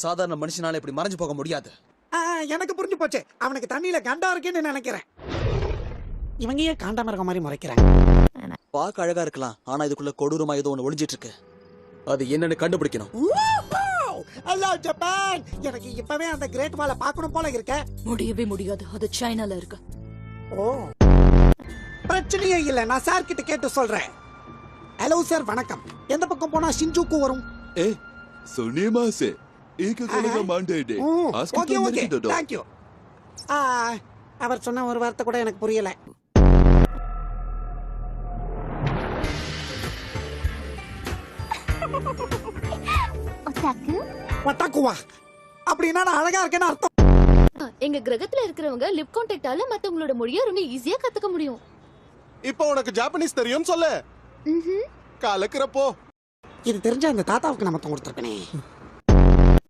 சாதாரண மனுஷனால இப்படி மறைஞ்சு போக முடியாது. எனக்கு புரிஞ்சு போச்சு. அவனுக்கு தண்ணியில கண்டா இருக்குன்னு நினைக்கிறேன். இவங்க ஏன் காண்டாம இருக்க மாதிரி முறைக்கிறாங்க? பார்க்க அழகா இருக்கலாம், ஆனா இதுக்குள்ள கொடூரமா ஏதோ ஒண்ணு ஒளிஞ்சிட்டு இருக்கு. அது என்னன்னு கண்டுபிடிக்கணும். ஹலோ ஜப்பான், எனக்கு இப்பவே அந்த கிரேட் வாலை பார்க்கணும் போல இருக்க. முடியவே முடியாது, அது சைனால இருக்கு. ஓ, பிரச்சனையே இல்ல, நான் சார் கிட்ட கேட்டு சொல்றேன். ஹலோ சார், வணக்கம். எந்த பக்கம் போனா ஷின்ஜூக்கு வரும்? சுனிமாசே ஈககலக மாண்டேடே ஓகே ஓகே, थैंक यू. அவர் சொன்ன ஒரு வார்த்தை கூட எனக்கு புரியல. ஒட்டாக்குவா அப்படின்னா நான் அழகா இருக்கேன்னு அர்த்தம். எங்க கிரகத்துல இருக்கிறவங்க லிப் கான்டாக்டால மத்தவங்களோட மொழியை ரொம்ப ஈஸியா கத்துக்க முடியும். இப்போ உனக்கு ஜாப்பனீஸ் தெரியும் சொல்லு. கலக்குறப்போ இது தெரிஞ்ச அந்த தாத்தாவுக்கு நம்ம கொடுத்துருக்கனே.